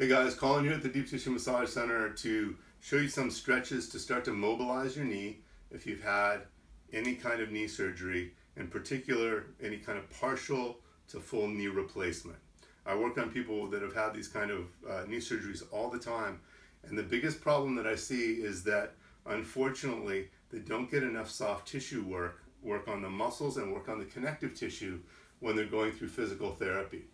Hey guys, calling here at the Deep Tissue Massage Center to show you some stretches to start to mobilize your knee if you've had any kind of knee surgery, in particular any kind of partial to full knee replacement. I work on people that have had these kind of knee surgeries all the time, and the biggest problem that I see is that unfortunately they don't get enough soft tissue work on the muscles and work on the connective tissue when they're going through physical therapy.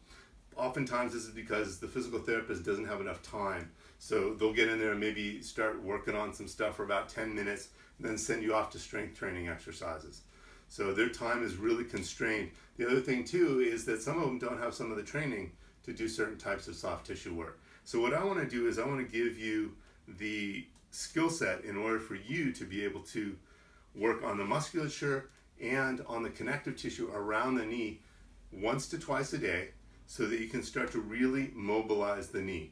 Oftentimes this is because the physical therapist doesn't have enough time. So they'll get in there and maybe start working on some stuff for about 10 minutes, and then send you off to strength training exercises. So their time is really constrained. The other thing too is that some of them don't have some of the training to do certain types of soft tissue work. So what I want to do is I want to give you the skill set in order for you to be able to work on the musculature and on the connective tissue around the knee once to twice a day, so that you can start to really mobilize the knee.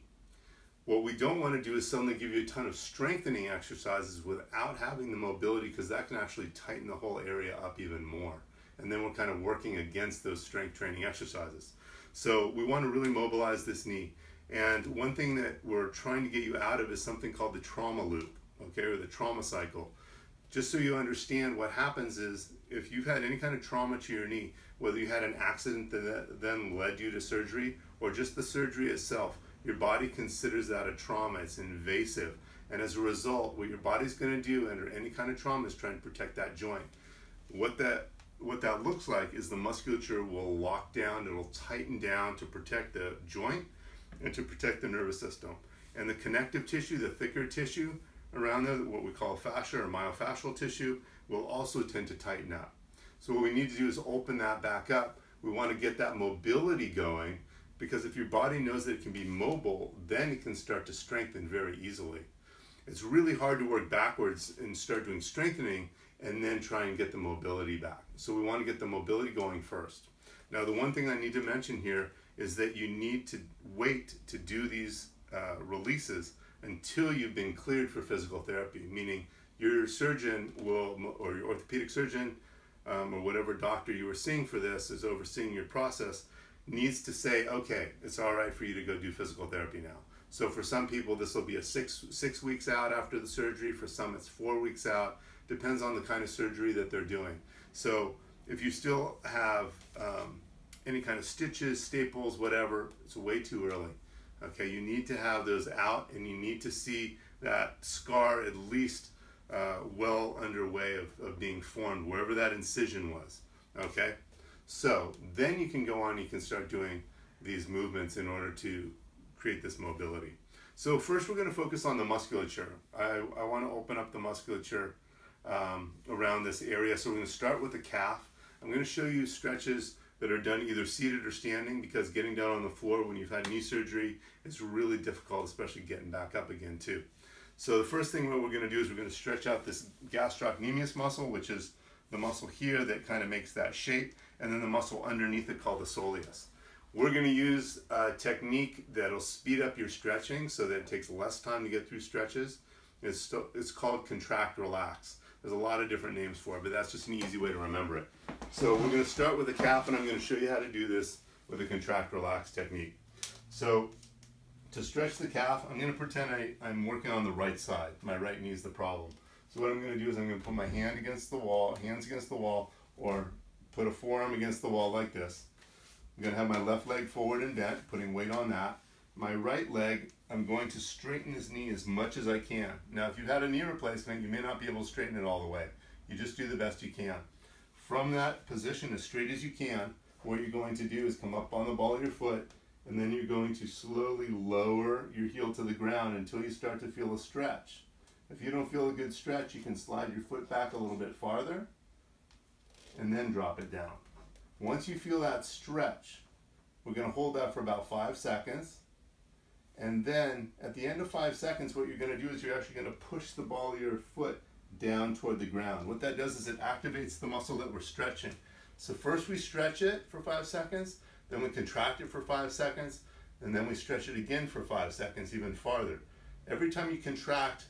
What we don't want to do is suddenly give you a ton of strengthening exercises without having the mobility, because that can actually tighten the whole area up even more. And then we're kind of working against those strength training exercises. So we want to really mobilize this knee. And one thing that we're trying to get you out of is something called the trauma loop, okay, or the trauma cycle. Just so you understand, what happens is if you've had any kind of trauma to your knee, whether you had an accident that then led you to surgery or just the surgery itself, your body considers that a trauma. It's invasive. And as a result, what your body's going to do under any kind of trauma is try and protect that joint. What that looks like is the musculature will lock down, it'll tighten down to protect the joint and to protect the nervous system. And the connective tissue, the thicker tissue around there, what we call fascia or myofascial tissue, will also tend to tighten up. So what we need to do is open that back up. We want to get that mobility going, because if your body knows that it can be mobile, then it can start to strengthen very easily. It's really hard to work backwards and start doing strengthening and then try and get the mobility back. So we want to get the mobility going first. Now the one thing I need to mention here is that you need to wait to do these releases until you've been cleared for physical therapy, meaning your surgeon will, or your orthopedic surgeon, or whatever doctor you were seeing for this is overseeing your process, needs to say, okay, it's all right for you to go do physical therapy now. So for some people this will be a six weeks out after the surgery. For some it's 4 weeks out. Depends on the kind of surgery that they're doing. So if you still have any kind of stitches, staples, whatever, it's way too early. Okay, you need to have those out, and you need to see that scar at least well underway of being formed, wherever that incision was. Okay, so then you can go on, you can start doing these movements in order to create this mobility. So first we're going to focus on the musculature. I want to open up the musculature around this area. So we're going to start with the calf. I'm going to show you stretches that are done either seated or standing, because getting down on the floor when you've had knee surgery is really difficult, especially getting back up again too. So the first thing what we're going to do is we're going to stretch out this gastrocnemius muscle, which is the muscle here that kind of makes that shape, and then the muscle underneath it called the soleus. We're going to use a technique that'll speed up your stretching so that it takes less time to get through stretches. It's called contract relax. There's a lot of different names for it, but that's just an easy way to remember it. So we're going to start with the calf, and I'm going to show you how to do this with a contract relax technique. So to stretch the calf, I'm going to pretend I'm working on the right side. My right knee is the problem. So what I'm going to do is I'm going to put my hand against the wall, hands against the wall, or put a forearm against the wall like this. I'm going to have my left leg forward and bent, putting weight on that. My right leg, I'm going to straighten this knee as much as I can. Now, if you've had a knee replacement, you may not be able to straighten it all the way. You just do the best you can. From that position, as straight as you can, what you're going to do is come up on the ball of your foot, and then you're going to slowly lower your heel to the ground until you start to feel a stretch. If you don't feel a good stretch, you can slide your foot back a little bit farther and then drop it down. Once you feel that stretch, we're going to hold that for about 5 seconds. And then at the end of 5 seconds, what you're going to do is you're actually going to push the ball of your foot down toward the ground. What that does is it activates the muscle that we're stretching. So first we stretch it for 5 seconds, then we contract it for 5 seconds, and then we stretch it again for 5 seconds, even farther. Every time you contract,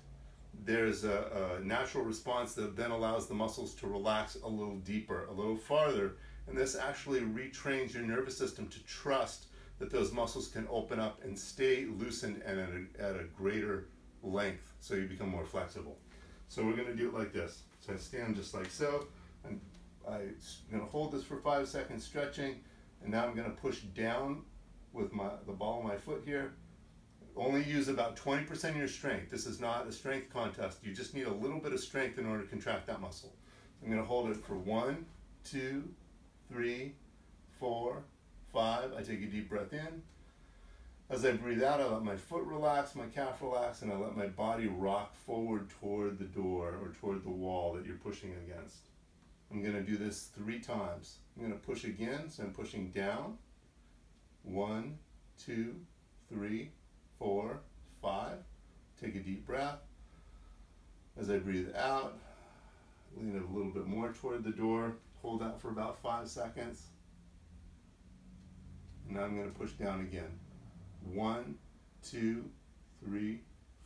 there's a natural response that then allows the muscles to relax a little deeper, a little farther, and this actually retrains your nervous system to trust that those muscles can open up and stay loosened and at a greater length, so you become more flexible. So we're going to do it like this. So I stand just like so, and I'm going to hold this for 5 seconds, stretching, and now I'm going to push down with the ball of my foot here. Only use about 20% of your strength. This is not a strength contest. You just need a little bit of strength in order to contract that muscle. I'm going to hold it for 1, 2, 3, 4, 5. I take a deep breath in. As I breathe out, I let my foot relax, my calf relax, and I let my body rock forward toward the door or toward the wall that you're pushing against. I'm going to do this 3 times. I'm going to push again, so I'm pushing down. 1, 2, 3, 4, 5. Take a deep breath. As I breathe out, lean it a little bit more toward the door. Hold that for about 5 seconds. And now I'm going to push down again. 1, 2, 3,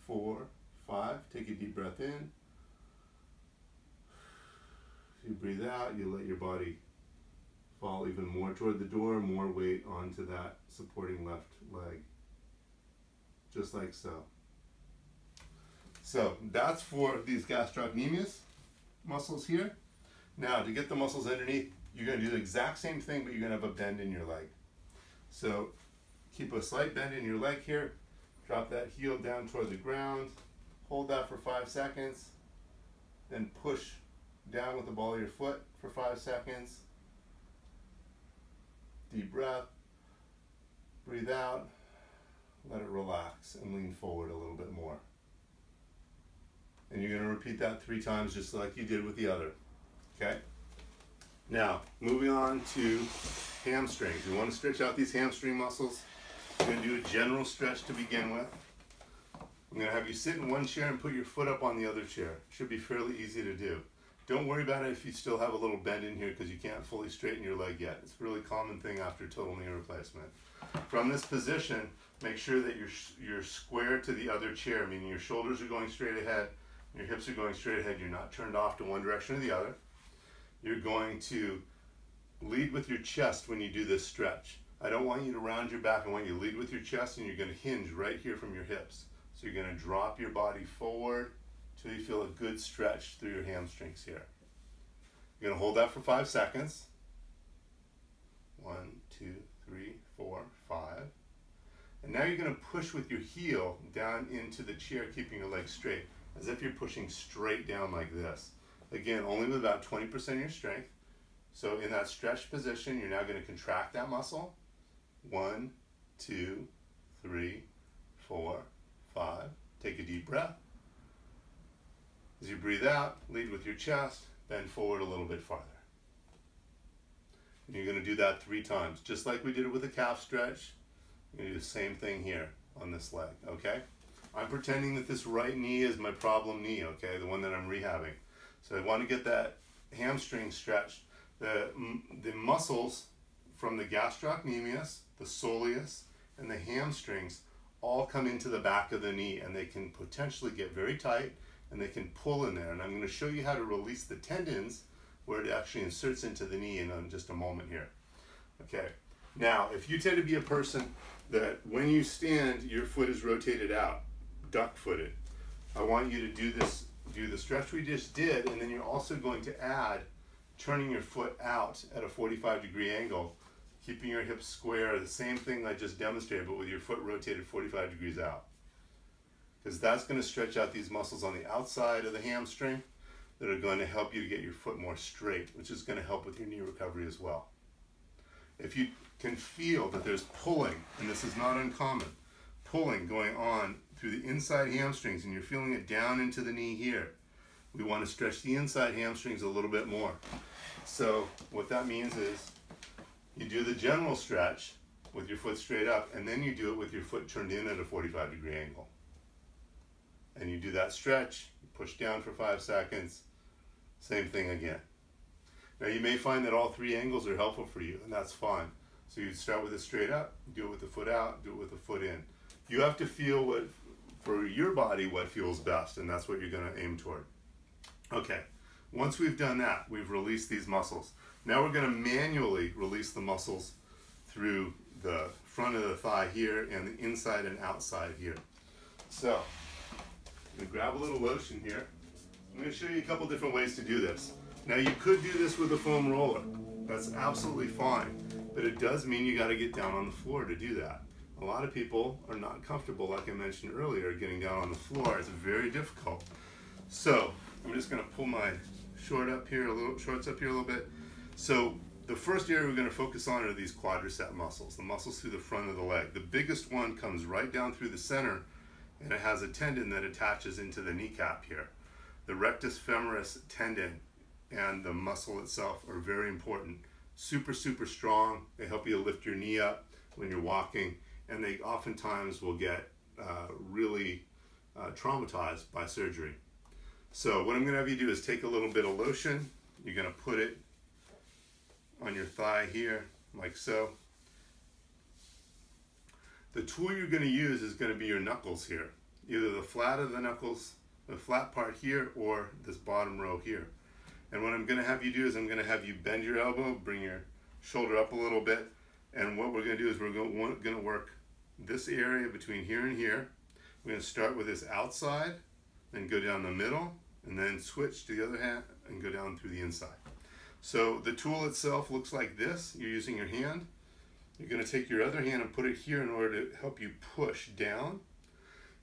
4, 5. Take a deep breath in. You breathe out, you let your body fall even more toward the door, more weight onto that supporting left leg. Just like so. So that's for these gastrocnemius muscles here. Now to get the muscles underneath, you're going to do the exact same thing, but you're going to have a bend in your leg. So keep a slight bend in your leg here. Drop that heel down toward the ground. Hold that for 5 seconds. Then push down with the ball of your foot for 5 seconds. Deep breath. Breathe out. Let it relax and lean forward a little bit more. And you're going to repeat that 3 times just like you did with the other. Okay? Now, moving on to hamstrings. We want to stretch out these hamstring muscles. We're going to do a general stretch to begin with. I'm going to have you sit in one chair and put your foot up on the other chair. Should be fairly easy to do. Don't worry about it if you still have a little bend in here because you can't fully straighten your leg yet. It's a really common thing after total knee replacement. From this position, make sure that you're square to the other chair, meaning your shoulders are going straight ahead, your hips are going straight ahead. You're not turned off to one direction or the other. You're going to lead with your chest when you do this stretch. I don't want you to round your back. I want you to lead with your chest, and you're going to hinge right here from your hips. So you're going to drop your body forward till you feel a good stretch through your hamstrings here. You're going to hold that for 5 seconds. 1, 2, 3, 4, 5. And now you're going to push with your heel down into the chair, keeping your legs straight, as if you're pushing straight down like this. Again, only with about 20% of your strength. So in that stretched position, you're now going to contract that muscle. 1, 2, 3, 4, 5. Take a deep breath. As you breathe out, lead with your chest, bend forward a little bit farther. And you're going to do that 3 times, just like we did it with the calf stretch. You're going to do the same thing here on this leg, okay? I'm pretending that this right knee is my problem knee, okay, the one that I'm rehabbing. So I want to get that hamstring stretched. The muscles from the gastrocnemius, the soleus, and the hamstrings all come into the back of the knee, and they can potentially get very tight, and they can pull in there. And I'm going to show you how to release the tendons where it actually inserts into the knee in just a moment here. Okay. Now, if you tend to be a person that when you stand, your foot is rotated out, duck-footed, I want you to do the stretch we just did, and then you're also going to add turning your foot out at a 45-degree angle, keeping your hips square, the same thing I just demonstrated, but with your foot rotated 45 degrees out. Because that's going to stretch out these muscles on the outside of the hamstring that are going to help you to get your foot more straight, which is going to help with your knee recovery as well. If you can feel that there's pulling, and this is not uncommon, pulling going on through the inside hamstrings, and you're feeling it down into the knee here, we want to stretch the inside hamstrings a little bit more. So what that means is you do the general stretch with your foot straight up, and then you do it with your foot turned in at a 45-degree angle. And you do that stretch, you push down for 5 seconds, same thing again. Now you may find that all 3 angles are helpful for you, and that's fine. So you start with it straight up, do it with the foot out, do it with the foot in. You have to feel what, for your body, what feels best, and that's what you're going to aim toward. Okay, once we've done that, we've released these muscles. Now we're going to manually release the muscles through the front of the thigh here and the inside and outside here. So, I'm going to grab a little lotion here. I'm going to show you a couple different ways to do this. Now you could do this with a foam roller. That's absolutely fine, but it does mean you got to get down on the floor to do that. A lot of people are not comfortable, like I mentioned earlier, getting down on the floor. It's very difficult. So I'm just going to pull my shorts up here a little bit. So the first area we're going to focus on are these quadricep muscles, the muscles through the front of the leg. The biggest one comes right down through the center, and it has a tendon that attaches into the kneecap here. The rectus femoris tendon and the muscle itself are very important. Super, super strong. They help you lift your knee up when you're walking, and they oftentimes will get really traumatized by surgery. So what I'm going to have you do is take a little bit of lotion. You're going to put it on your thigh here, like so. The tool you're going to use is going to be your knuckles here. Either the flat of the knuckles, the flat part here, or this bottom row here. And what I'm going to have you do is I'm going to have you bend your elbow, bring your shoulder up a little bit, and what we're going to do is we're going to work this area between here and here. We're going to start with this outside, then go down the middle, and then switch to the other hand and go down through the inside. So the tool itself looks like this. You're using your hand. You're going to take your other hand and put it here in order to help you push down.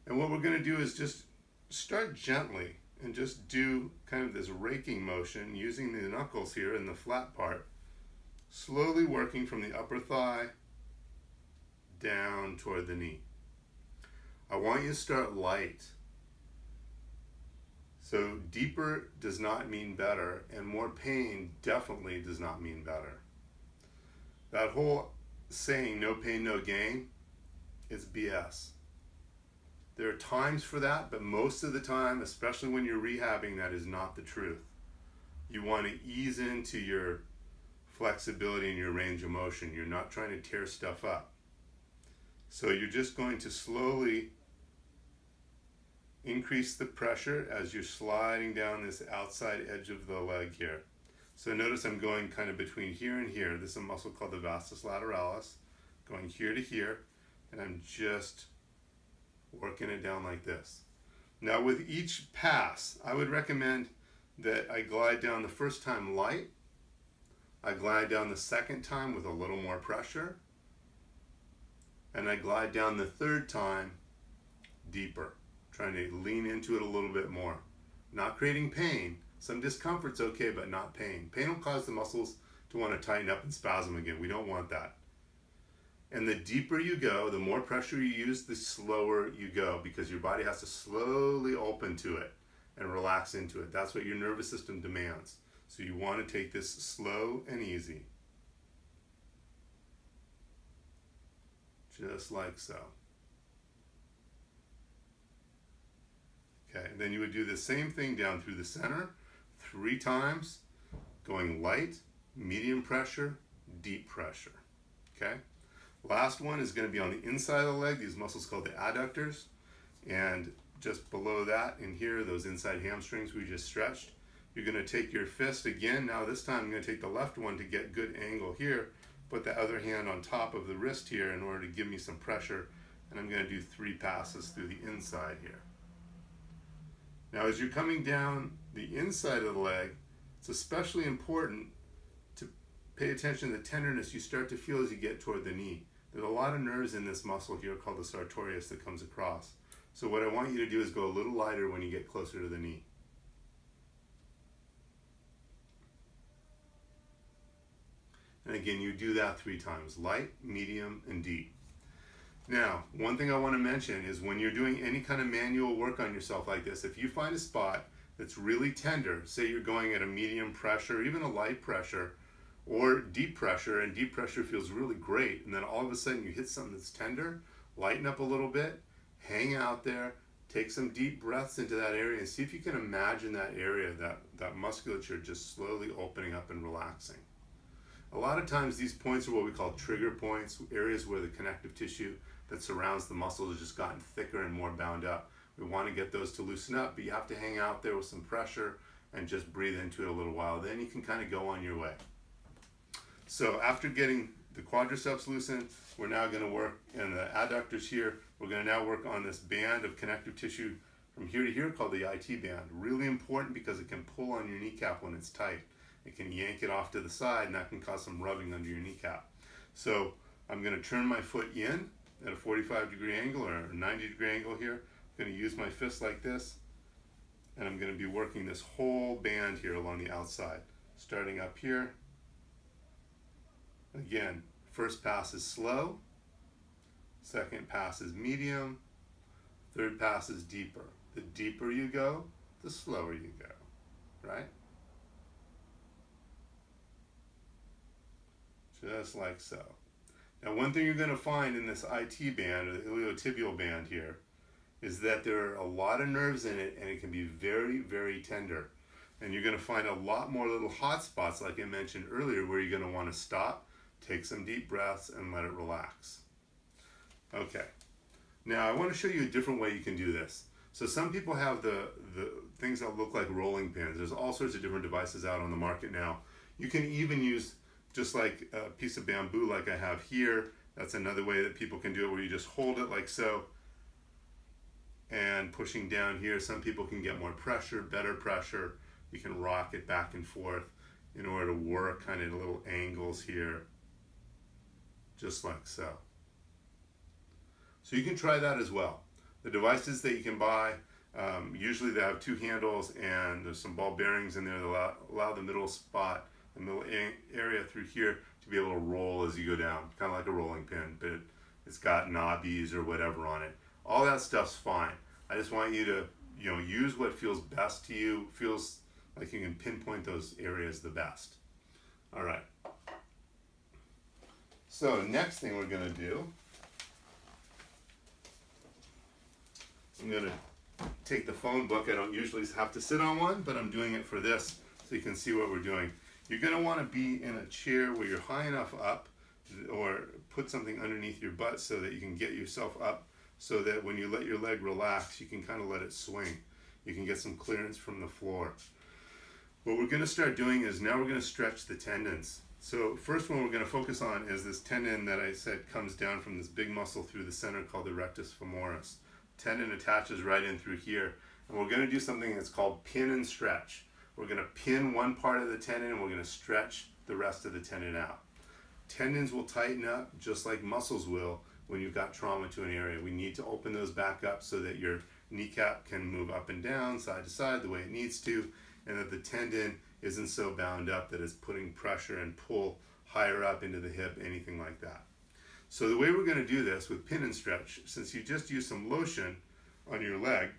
And what we're going to do is just start gently and just do kind of this raking motion using the knuckles here in the flat part, slowly working from the upper thigh down toward the knee. I want you to start light. So deeper does not mean better, and more pain definitely does not mean better. That whole saying, no pain, no gain, is BS. There are times for that, but most of the time, especially when you're rehabbing, that is not the truth. You want to ease into your flexibility and your range of motion. You're not trying to tear stuff up. So you're just going to slowly increase the pressure as you're sliding down this outside edge of the leg here. So notice I'm going kind of between here and here. This is a muscle called the vastus lateralis, going here to here, and I'm just working it down like this. Now with each pass, I would recommend that I glide down the first time light, I glide down the second time with a little more pressure, and I glide down the third time deeper, trying to lean into it a little bit more. Not creating pain. Some discomfort's okay, but not pain. Pain will cause the muscles to want to tighten up and spasm again. We don't want that. And the deeper you go, the more pressure you use, the slower you go, because your body has to slowly open to it and relax into it. That's what your nervous system demands. So you want to take this slow and easy. Just like so. Okay, and then you would do the same thing down through the center 3 times, going light, medium pressure, deep pressure. Okay? Last one is going to be on the inside of the leg, these muscles called the adductors, and just below that in here, those inside hamstrings we just stretched. You're going to take your fist again. Now this time I'm going to take the left one to get good angle here, put the other hand on top of the wrist here in order to give me some pressure, and I'm going to do 3 passes through the inside here. Now as you're coming down the inside of the leg, it's especially important to pay attention to the tenderness you start to feel as you get toward the knee. There's a lot of nerves in this muscle here called the sartorius that comes across. So what I want you to do is go a little lighter when you get closer to the knee. And again, you do that 3 times, light, medium, and deep. Now, one thing I want to mention is when you're doing any kind of manual work on yourself like this, if you find a spot that's really tender, say you're going at a medium pressure, even a light pressure, or deep pressure, and deep pressure feels really great, and then all of a sudden you hit something that's tender, lighten up a little bit, hang out there, take some deep breaths into that area, and see if you can imagine that area, that musculature just slowly opening up and relaxing. A lot of times these points are what we call trigger points, areas where the connective tissue that surrounds the muscle has just gotten thicker and more bound up. We want to get those to loosen up, but you have to hang out there with some pressure and just breathe into it a little while. Then you can kind of go on your way. So after getting the quadriceps loosened. We're now going to work in the adductors here. We're going to now work on this band of connective tissue from here to here called the IT band. Really important because it can pull on your kneecap when it's tight. It can yank it off to the side and that can cause some rubbing under your kneecap. So I'm going to turn my foot in at a 45-degree angle or a 90-degree angle here. I'm going to use my fist like this, and I'm going to be working this whole band here along the outside. Starting up here. Again, first pass is slow, second pass is medium, third pass is deeper. The deeper you go, the slower you go, right? Just like so. Now, one thing you're going to find in this IT band, or the iliotibial band here, is that there are a lot of nerves in it and it can be very, very tender. And you're going to find a lot more little hot spots, like I mentioned earlier, where you're going to want to stop, take some deep breaths, and let it relax. Okay. Now, I want to show you a different way you can do this. So some people have the things that look like rolling pins. There's all sorts of different devices out on the market now. You can even use just like a piece of bamboo like I have here. That's another way that people can do it, where you just hold it like so and pushing down here. Some people can get more pressure, better pressure. You can rock it back and forth in order to work kind of little angles here, just like so. So you can try that as well. The devices that you can buy, usually they have two handles and there's some ball bearings in there that allow the middle spot, the middle area through here to be able to roll as you go down, kind of like a rolling pin, but it's got knobbies or whatever on it. All that stuff's fine. I just want you to, use what feels best to you, feels like you can pinpoint those areas the best. All right. So next thing we're going to do, I'm going to take the phone book. I don't usually have to sit on one, but I'm doing it for this so you can see what we're doing. You're going to want to be in a chair where you're high enough up, or put something underneath your butt so that you can get yourself up, so that when you let your leg relax, you can kind of let it swing. You can get some clearance from the floor. What we're going to start doing is now we're going to stretch the tendons. So first one we're going to focus on is this tendon that I said comes down from this big muscle through the center called the rectus femoris. Tendon attaches right in through here, and we're going to do something that's called pin and stretch. We're going to pin one part of the tendon and we're going to stretch the rest of the tendon out. Tendons will tighten up just like muscles will when you've got trauma to an area. We need to open those back up so that your kneecap can move up and down, side to side, the way it needs to, and that the tendon isn't so bound up that it's putting pressure and pull higher up into the hip, anything like that. So the way we're going to do this with pin and stretch, since you just use some lotion on your leg,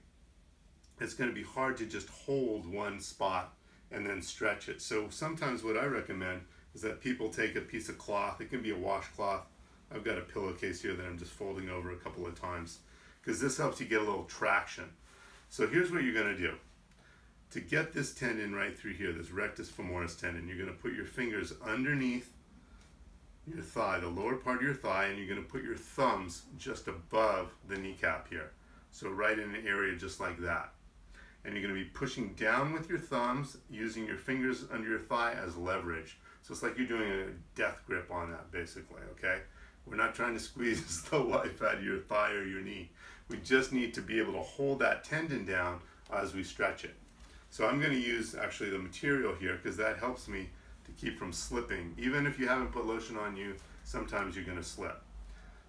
it's going to be hard to just hold one spot and then stretch it. So sometimes what I recommend is that people take a piece of cloth. It can be a washcloth. I've got a pillowcase here that I'm just folding over a couple of times, because this helps you get a little traction. So here's what you're going to do. To get this tendon right through here, this rectus femoris tendon, you're going to put your fingers underneath your thigh, the lower part of your thigh, and you're going to put your thumbs just above the kneecap here. So right in an area just like that. And you're going to be pushing down with your thumbs, using your fingers under your thigh as leverage. So it's like you're doing a death grip on that, basically, okay? We're not trying to squeeze the life out of your thigh or your knee. We just need to be able to hold that tendon down as we stretch it. So I'm going to use actually the material here, because that helps me to keep from slipping. Even if you haven't put lotion on you, sometimes you're going to slip.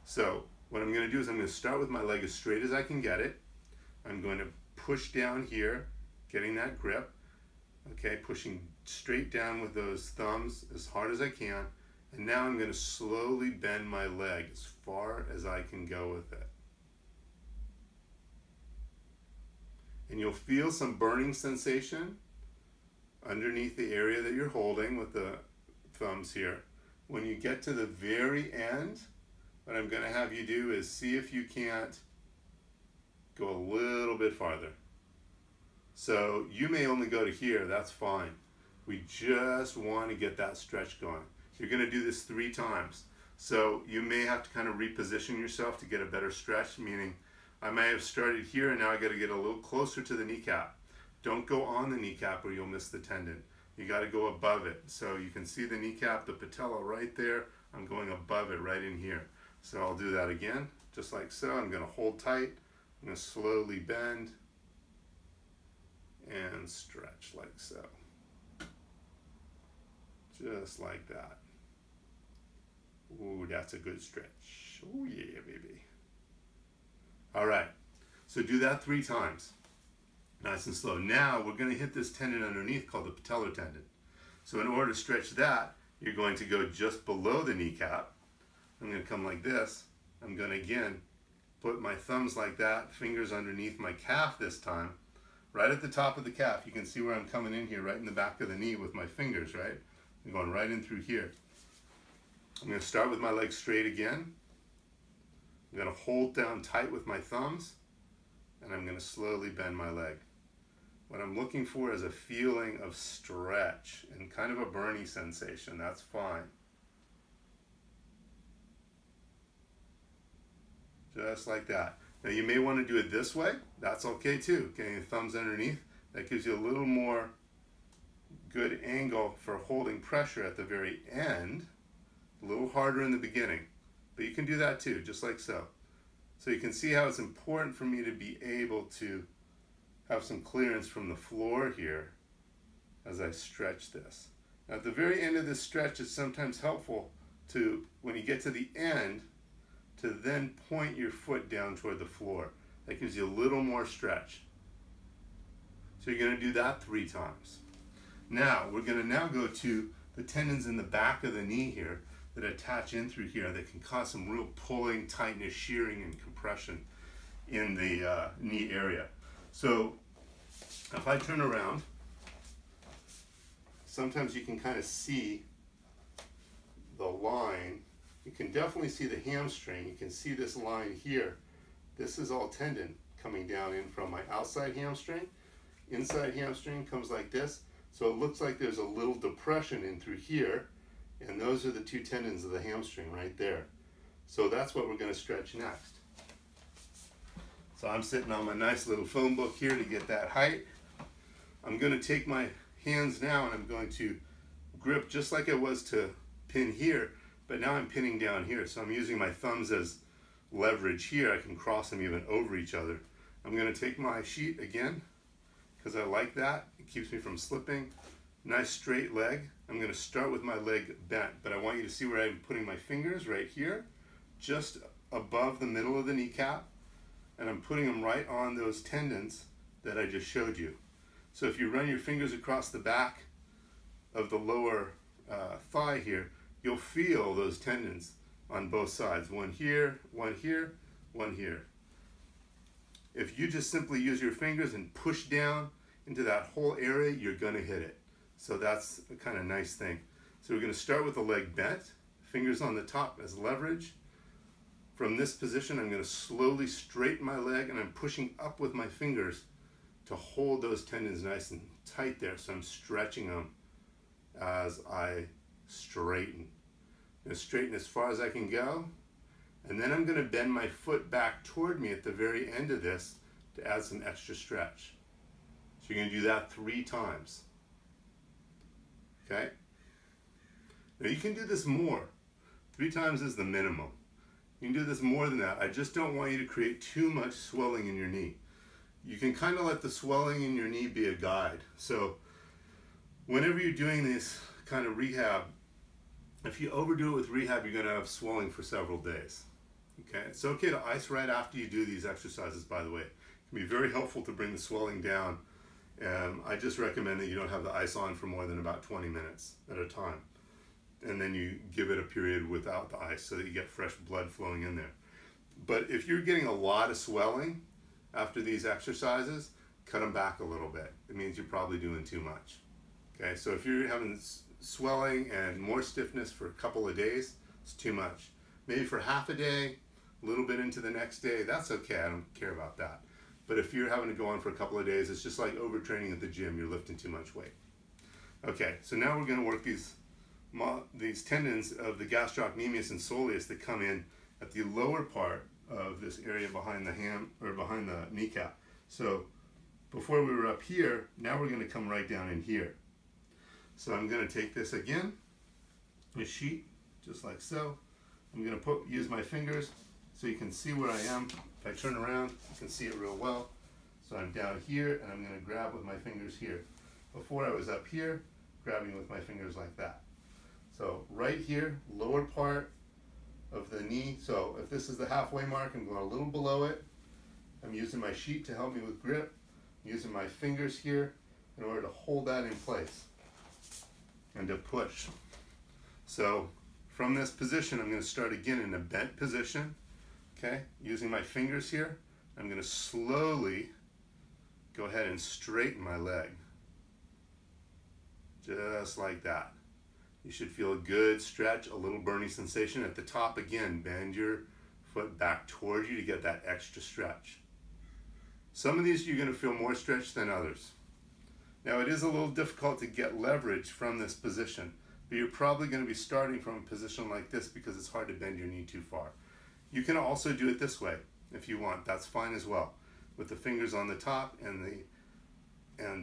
So what I'm going to do is I'm going to start with my leg as straight as I can get it. I'm going to push down here, getting that grip. Okay, pushing straight down with those thumbs as hard as I can. And now I'm going to slowly bend my leg as far as I can go with it. And you'll feel some burning sensation underneath the area that you're holding with the thumbs here. When you get to the very end, what I'm going to have you do is see if you can't go a little bit farther. So you may only go to here, that's fine. We just want to get that stretch going. You're going to do this 3 times. So you may have to kind of reposition yourself to get a better stretch, meaning I may have started here and now I got to get a little closer to the kneecap. Don't go on the kneecap or you'll miss the tendon. You got to go above it. So you can see the kneecap, the patella right there. I'm going above it right in here. So I'll do that again, just like so. I'm going to hold tight. I'm going to slowly bend and stretch like so. Just like that. Ooh, that's a good stretch. Oh yeah, baby. All right, so do that 3 times. Nice and slow. Now we're going to hit this tendon underneath called the patellar tendon. So in order to stretch that, you're going to go just below the kneecap. I'm going to come like this. I'm going to again put my thumbs like that, fingers underneath my calf this time, right at the top of the calf. You can see where I'm coming in here, right in the back of the knee with my fingers, right? I'm going right in through here. I'm going to start with my legs straight again. I'm going to hold down tight with my thumbs, and I'm going to slowly bend my leg. What I'm looking for is a feeling of stretch and kind of a burny sensation. That's fine. Just like that. Now you may want to do it this way. That's okay too. Getting your thumbs underneath. That gives you a little more good angle for holding pressure at the very end. A little harder in the beginning. But you can do that too, just like so. So you can see how it's important for me to be able to have some clearance from the floor here as I stretch this. Now at the very end of this stretch, it's sometimes helpful to, when you get to the end, to then point your foot down toward the floor. That gives you a little more stretch. So you're going to do that 3 times. Now we're going to now go to the tendons in the back of the knee here that attach in through here that can cause some real pulling, tightness, shearing, and compression in the knee area. So if I turn around, sometimes you can kind of see the line. You can definitely see the hamstring. You can see this line here. This is all tendon coming down in from my outside hamstring. Inside hamstring comes like this. So it looks like there's a little depression in through here. And those are the 2 tendons of the hamstring right there. So that's what we're going to stretch next. So I'm sitting on my nice little phone book here to get that height. I'm going to take my hands now and I'm going to grip just like I was to pin here, but now I'm pinning down here. So I'm using my thumbs as leverage here. I can cross them even over each other. I'm going to take my sheet again because I like that. It keeps me from slipping. Nice straight leg. I'm going to start with my leg bent, but I want you to see where I'm putting my fingers right here, just above the middle of the kneecap, and I'm putting them right on those tendons that I just showed you. So if you run your fingers across the back of the lower thigh here, you'll feel those tendons on both sides. One here, one here, one here. If you just simply use your fingers and push down into that whole area, you're going to hit it. So that's a kind of nice thing. So we're going to start with the leg bent, fingers on the top as leverage. From this position, I'm going to slowly straighten my leg and I'm pushing up with my fingers to hold those tendons nice and tight there. So I'm stretching them as I straighten. I'm going to straighten as far as I can go. And then I'm going to bend my foot back toward me at the very end of this to add some extra stretch. So you're going to do that 3 times. Okay? Now you can do this more. 3 times is the minimum. You can do this more than that. I just don't want you to create too much swelling in your knee. You can kind of let the swelling in your knee be a guide. So whenever you're doing this kind of rehab, if you overdo it with rehab, you're going to have swelling for several days. Okay? It's okay to ice right after you do these exercises, by the way. It can be very helpful to bring the swelling down. I just recommend that you don't have the ice on for more than about 20 minutes at a time. And then you give it a period without the ice so that you get fresh blood flowing in there. But if you're getting a lot of swelling after these exercises, cut them back a little bit. It means you're probably doing too much. Okay, so if you're having swelling and more stiffness for a couple of days, it's too much. Maybe for half a day, a little bit into the next day, that's okay. I don't care about that. But if you're having to go on for a couple of days, it's just like overtraining at the gym. You're lifting too much weight. Okay, so now we're going to work these tendons of the gastrocnemius and soleus that come in at the lower part of this area behind the ham or behind the kneecap. So before we were up here, now we're going to come right down in here. So I'm going to take this again, a sheet, just like so. I'm going to use my fingers so you can see where I am. If I turn around, you can see it real well. So I'm down here, and I'm going to grab with my fingers here. Before I was up here, grabbing with my fingers like that. So right here, lower part of the knee. So if this is the halfway mark, I'm going a little below it. I'm using my sheet to help me with grip. I'm using my fingers here in order to hold that in place and to push. So from this position, I'm going to start again in a bent position. Okay, using my fingers here, I'm going to slowly go ahead and straighten my leg. Just like that. You should feel a good stretch, a little burning sensation at the top. Again, bend your foot back towards you to get that extra stretch. Some of these you're going to feel more stretch than others. Now it is a little difficult to get leverage from this position, but you're probably going to be starting from a position like this because it's hard to bend your knee too far. You can also do it this way if you want. That's fine as well, with the fingers on the top and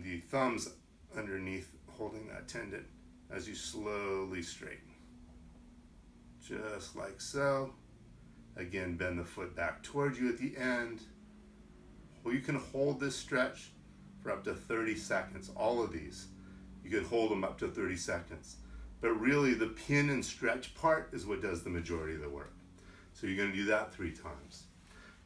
the thumbs underneath holding that tendon as you slowly straighten. Just like so. Again, bend the foot back towards you at the end. Well, you can hold this stretch for up to 30 seconds. All of these, you can hold them up to 30 seconds. But really, the pin and stretch part is what does the majority of the work. So you're going to do that 3 times.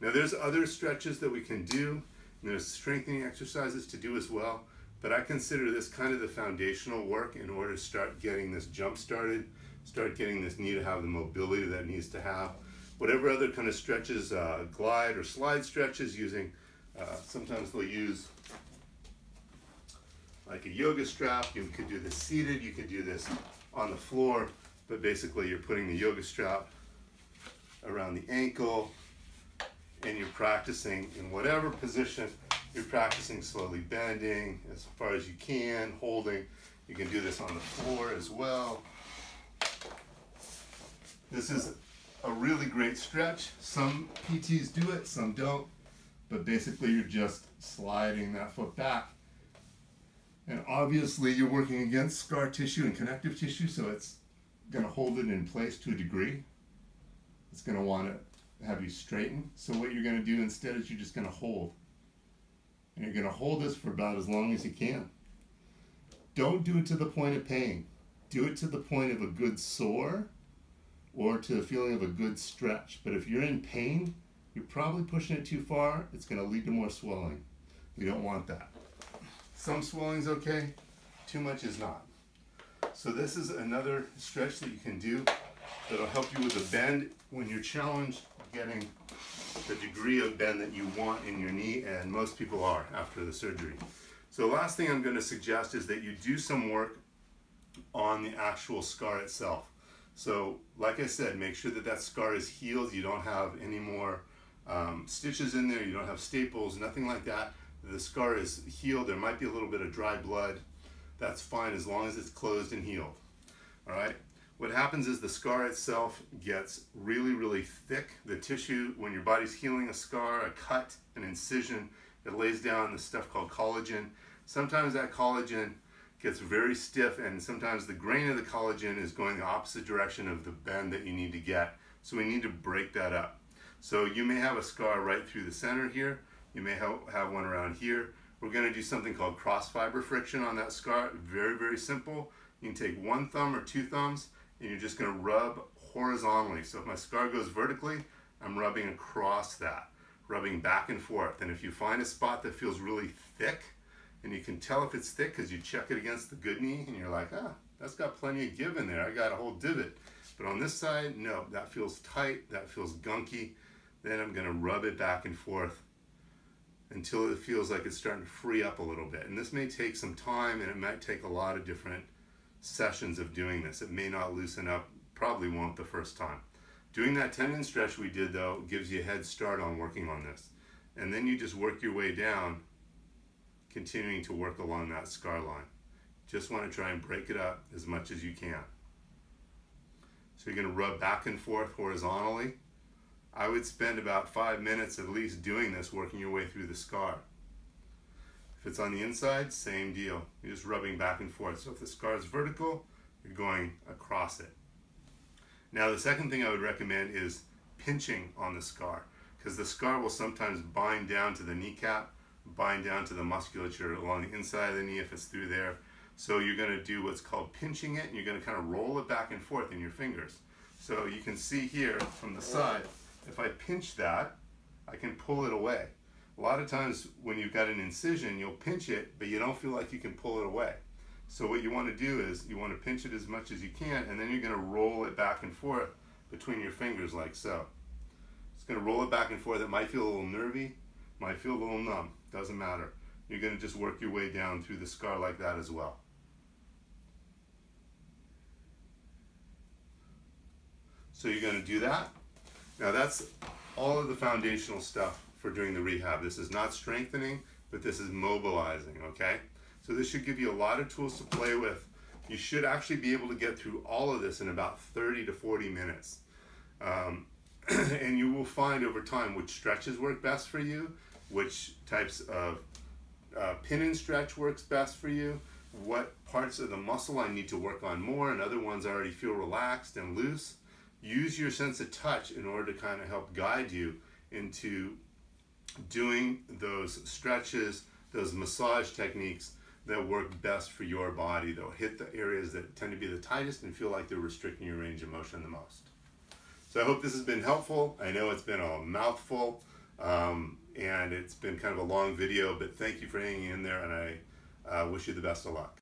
Now, there's other stretches that we can do. And there's strengthening exercises to do as well. But I consider this kind of the foundational work in order to start getting this jump started, start getting this knee to have the mobility that it needs to have. Whatever other kind of stretches, glide or slide stretches using, sometimes they'll use like a yoga strap. You could do this seated, you could do this on the floor, but basically you're putting the yoga strap around the ankle and you're practicing in whatever position. You're practicing slowly bending as far as you can, holding. You can do this on the floor as well. This is a really great stretch. Some PTs do it, some don't. But basically you're just sliding that foot back. And obviously you're working against scar tissue and connective tissue, so it's going to hold it in place to a degree. It's going to want to have you straighten. So what you're going to do instead is you're just going to hold. And you're going to hold this for about as long as you can. Don't do it to the point of pain. Do it to the point of a good sore or to a feeling of a good stretch. But if you're in pain, you're probably pushing it too far. It's going to lead to more swelling. We don't want that. Some swelling's okay, too much is not. So this is another stretch that you can do that'll help you with the bend when you're challenged getting the degree of bend that you want in your knee, and most people are after the surgery. So the last thing I'm going to suggest is that you do some work on the actual scar itself. So like I said, make sure that that scar is healed. You don't have any more stitches in there. You don't have staples, nothing like that. The scar is healed. There might be a little bit of dry blood. That's fine as long as it's closed and healed. All right. What happens is the scar itself gets really, really thick. The tissue, when your body's healing a scar, a cut, an incision, it lays down this stuff called collagen. Sometimes that collagen gets very stiff, and sometimes the grain of the collagen is going the opposite direction of the bend that you need to get. So we need to break that up. So you may have a scar right through the center here. You may have one around here. We're going to do something called cross fiber friction on that scar. Very, very simple. You can take one thumb or 2 thumbs, and you're just going to rub horizontally. So if my scar goes vertically, I'm rubbing across that, rubbing back and forth. And if you find a spot that feels really thick, and you can tell if it's thick because you check it against the good knee, and you're like, ah, that's got plenty of give in there. I got a whole divot. But on this side, no, that feels tight, that feels gunky. Then I'm going to rub it back and forth until it feels like it's starting to free up a little bit. And this may take some time, and it might take a lot of different sessions of doing this. It may not loosen up, probably won't the first time. Doing that tendon stretch we did though gives you a head start on working on this. And then you just work your way down, continuing to work along that scar line. Just want to try and break it up as much as you can. So you're going to rub back and forth horizontally. I would spend about 5 minutes at least doing this, working your way through the scar. If it's on the inside, same deal. You're just rubbing back and forth. So if the scar is vertical, you're going across it. Now the second thing I would recommend is pinching on the scar, because the scar will sometimes bind down to the kneecap, bind down to the musculature along the inside of the knee if it's through there. So you're going to do what's called pinching it, and you're going to kind of roll it back and forth in your fingers. So you can see here from the side, if I pinch that, I can pull it away. A lot of times when you've got an incision, you'll pinch it, but you don't feel like you can pull it away. So what you want to do is you want to pinch it as much as you can, and then you're going to roll it back and forth between your fingers like so. It's going to roll it back and forth. It might feel a little nervy, might feel a little numb, doesn't matter. You're going to just work your way down through the scar like that as well. So you're going to do that. Now that's all of the foundational stuff for doing the rehab. This is not strengthening, but this is mobilizing, okay? So this should give you a lot of tools to play with. You should actually be able to get through all of this in about 30 to 40 minutes. And you will find over time which stretches work best for you, which types of pin and stretch works best for you, what parts of the muscle I need to work on more, and other ones already feel relaxed and loose. Use your sense of touch in order to kind of help guide you into doing those stretches, those massage techniques that work best for your body. They'll hit the areas that tend to be the tightest and feel like they're restricting your range of motion the most. So I hope this has been helpful. I know it's been a mouthful and it's been kind of a long video, but thank you for hanging in there, and I wish you the best of luck.